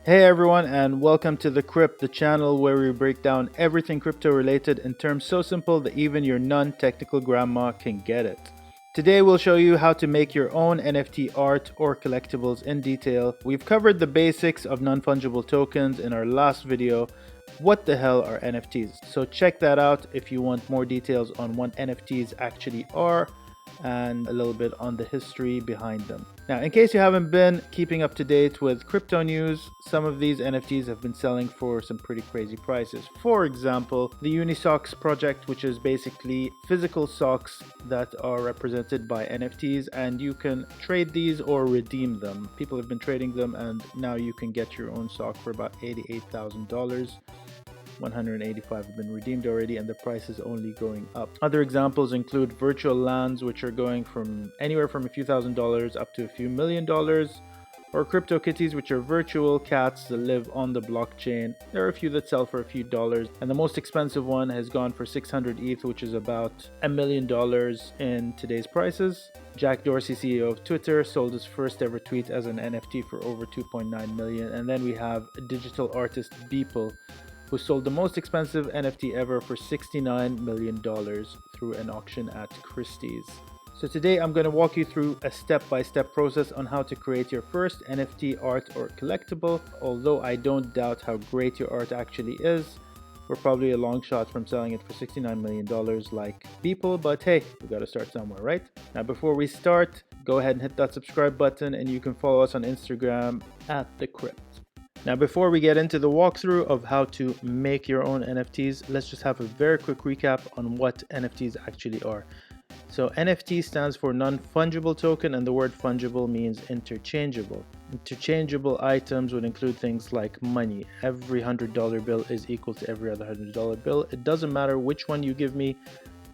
Hey everyone, and welcome to the Xrypt, the channel where we break down everything crypto related in terms so simple that even your non-technical grandma can get it. Today we'll show you how to make your own NFT art or collectibles in detail. We've covered the basics of non-fungible tokens in our last video. What the hell are NFTs? So check that out if you want more details on what NFTs actually are and a little bit on the history behind them. Now, in case you haven't been keeping up to date with crypto news, some of these NFTs have been selling for some pretty crazy prices. For example, the Unisocks project, which is basically physical socks that are represented by NFTs, and you can trade these or redeem them. People have been trading them, and now you can get your own sock for about $88,000. 185 have been redeemed already, and the price is only going up. Other examples include virtual lands, which are going from anywhere from a few $1,000s up to a few $1,000,000, or crypto kitties, which are virtual cats that live on the blockchain. There are a few that sell for a few dollars, and the most expensive one has gone for 600 ETH, which is about $1,000,000 in today's prices. Jack Dorsey, CEO of Twitter, sold his first ever tweet as an NFT for over 2.9 million. And then we have digital artist Beeple, who sold the most expensive NFT ever for $69 million through an auction at Christie's. So today I'm going to walk you through a step-by-step process on how to create your first NFT art or collectible. Although I don't doubt how great your art actually is, we're probably a long shot from selling it for $69 million like Beeple, but hey, we got to start somewhere, right? Now before we start, go ahead and hit that subscribe button, and you can follow us on Instagram at The Xrypt. Now, before we get into the walkthrough of how to make your own NFTs, let's just have a very quick recap on what NFTs actually are. So NFT stands for non-fungible token, and the word fungible means interchangeable. Interchangeable items would include things like money. Every $100 bill is equal to every other $100 bill. It doesn't matter which one you give me,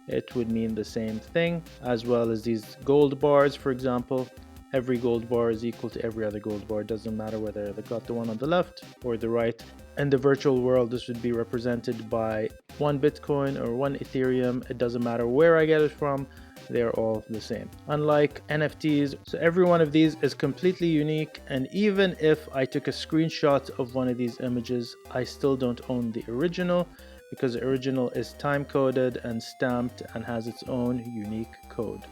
it would mean the same thing, as well as these gold bars, for example. Every gold bar is equal to every other gold bar. It doesn't matter whether they got the one on the left or the right. In the virtual world, this would be represented by one Bitcoin or one Ethereum. It doesn't matter where I get it from, they're all the same. Unlike NFTs, so every one of these is completely unique, and even if I took a screenshot of one of these images, I still don't own the original, because the original is time-coded and stamped and has its own unique code.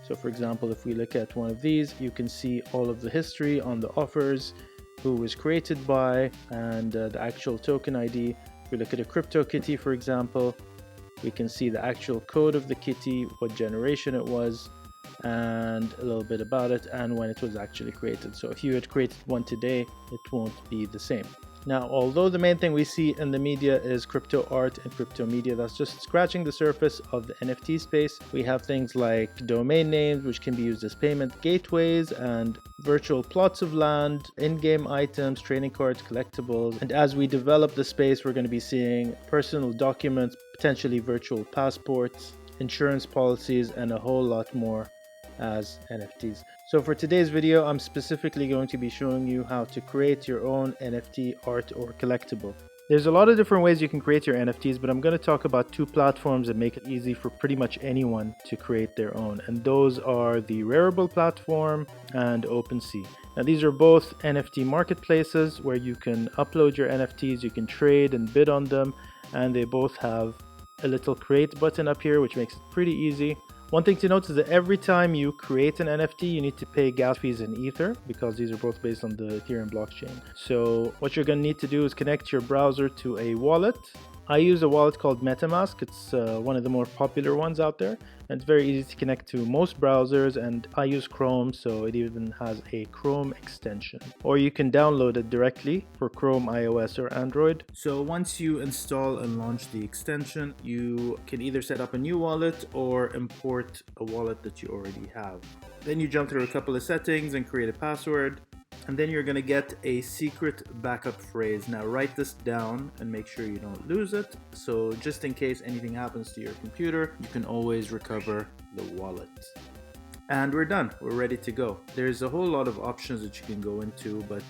So for example, if we look at one of these, you can see all of the history on the offers, who was created by, and the actual token ID. If we look at a crypto kitty, for example, we can see the actual code of the kitty, what generation it was, and a little bit about it, and when it was actually created. So if you had created one today, it won't be the same. Now, although the main thing we see in the media is crypto art and crypto media, that's just scratching the surface of the NFT space. We have things like domain names, which can be used as payment gateways, and virtual plots of land, in-game items, trading cards, collectibles. And as we develop the space, we're going to be seeing personal documents, potentially virtual passports, insurance policies, and a whole lot more as NFTs. So for today's video, I'm specifically going to be showing you how to create your own NFT art or collectible. There's a lot of different ways you can create your NFTs, but I'm going to talk about two platforms that make it easy for pretty much anyone to create their own, and those are the Rarible platform and OpenSea. Now these are both NFT marketplaces where you can upload your NFTs, you can trade and bid on them, and they both have a little create button up here, which makes it pretty easy. One thing to note is that every time you create an NFT, you need to pay gas fees in Ether, because these are both based on the Ethereum blockchain. So what you're going to need to do is connect your browser to a wallet. I use a wallet called MetaMask. It's one of the more popular ones out there, and it's very easy to connect to most browsers, and I use Chrome, so it even has a Chrome extension. Or you can download it directly for Chrome, iOS, or Android. So once you install and launch the extension, you can either set up a new wallet or import a wallet that you already have. Then you jump through a couple of settings and create a password. And then you're going to get a secret backup phrase. Now write this down and make sure you don't lose it. So just in case anything happens to your computer, you can always recover the wallet. And we're done. We're ready to go. There's a whole lot of options that you can go into, but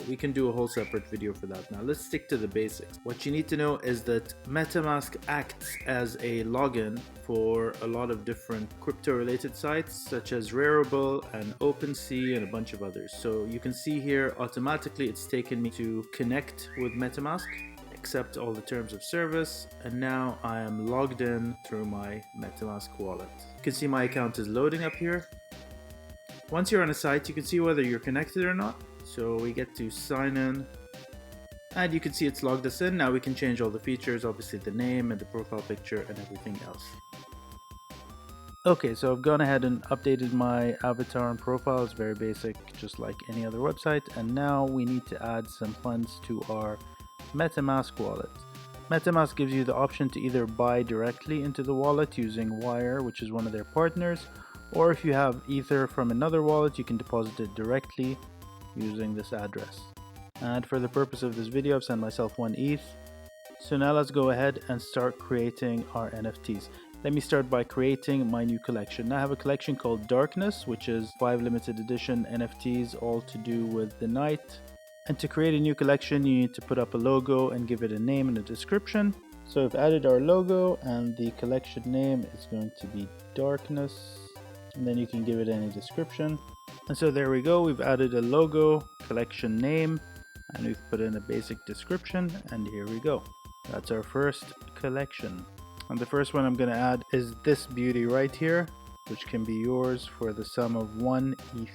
we can do a whole separate video for that. Now let's stick to the basics. What you need to know is that MetaMask acts as a login for a lot of different crypto related sites such as Rarible and OpenSea and a bunch of others. So you can see here automatically it's taken me to connect with MetaMask, accept all the terms of service, and now I am logged in through my MetaMask wallet. You can see my account is loading up here. Once you're on a site, you can see whether you're connected or not. So we get to sign in, and you can see it's logged us in. Now we can change all the features, obviously the name and the profile picture and everything else. Okay, so I've gone ahead and updated my avatar and profile. It's very basic, just like any other website. And now we need to add some funds to our MetaMask wallet. MetaMask gives you the option to either buy directly into the wallet using Wire, which is one of their partners, or if you have Ether from another wallet, you can deposit it directly using this address. And for the purpose of this video, I've sent myself 1 ETH. So now let's go ahead and start creating our NFTs. Let me start by creating my new collection. Now I have a collection called Darkness, which is 5 limited edition NFTs, all to do with the night. And to create a new collection, you need to put up a logo and give it a name and a description. So we've added our logo, and the collection name is going to be Darkness. And then you can give it any description. And so there we go. We've added a logo, collection name, and we've put in a basic description. And here we go. That's our first collection. And the first one I'm going to add is this beauty right here, which can be yours for the sum of 1 ETH.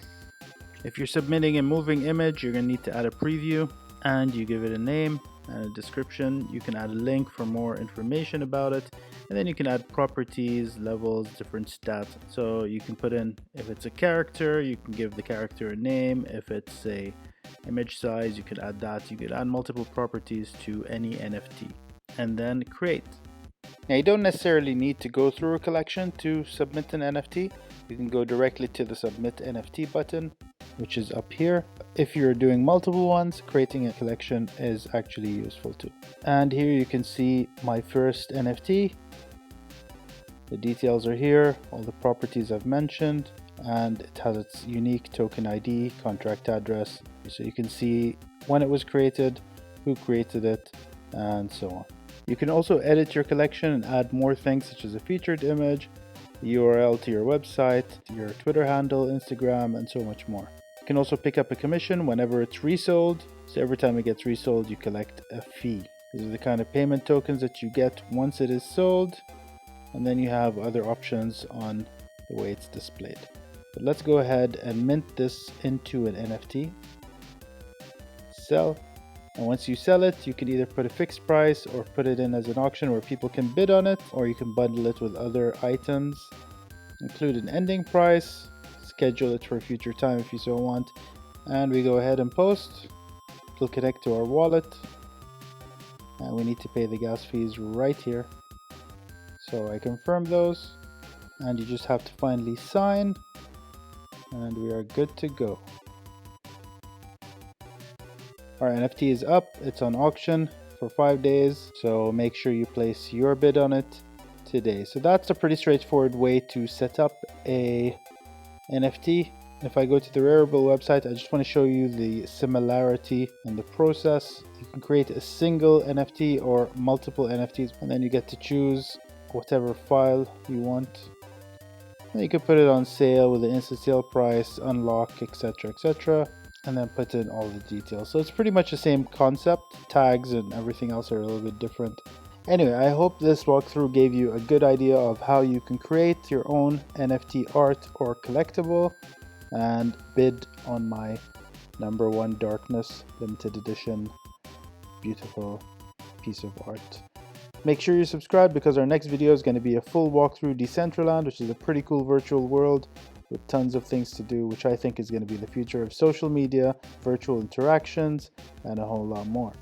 If you're submitting a moving image, you're going to need to add a preview, and you give it a name and a description. You can add a link for more information about it, and then you can add properties, levels, different stats. So you can put in, if it's a character, you can give the character a name. If it's a image size, you could add that. You could add multiple properties to any NFT, and then create. Now you don't necessarily need to go through a collection to submit an NFT. You can go directly to the Submit NFT button, which is up here. If you're doing multiple ones, creating a collection is actually useful too. And here you can see my first NFT. The details are here, all the properties I've mentioned, and it has its unique token ID, contract address. So you can see when it was created, who created it, and so on. You can also edit your collection and add more things such as a featured image, the URL to your website, your Twitter handle, Instagram, and so much more. You can also pick up a commission whenever it's resold. So every time it gets resold, you collect a fee. These are the kind of payment tokens that you get once it is sold. And then you have other options on the way it's displayed. But let's go ahead and mint this into an NFT. Sell. And once you sell it, you can either put a fixed price or put it in as an auction where people can bid on it, or you can bundle it with other items. Include an ending price, schedule it for a future time if you so want, and we go ahead and post. It'll connect to our wallet, and we need to pay the gas fees right here. So I confirm those, and you just have to finally sign, and we are good to go. Our NFT is up, it's on auction for 5 days, so make sure you place your bid on it today. So that's a pretty straightforward way to set up a NFT. If I go to the Rarible website, I just want to show you the similarity in the process. You can create a single NFT or multiple NFTs, and then you get to choose whatever file you want. And you can put it on sale with an instant sale price, unlock, etc., etc., and then put in all the details. So it's pretty much the same concept. Tags and everything else are a little bit different. Anyway, I hope this walkthrough gave you a good idea of how you can create your own NFT art or collectible and bid on my #1 Darkness limited edition beautiful piece of art. Make sure you subscribe because our next video is going to be a full walkthrough Decentraland, which is a pretty cool virtual world with tons of things to do, which I think is going to be the future of social media, virtual interactions, and a whole lot more.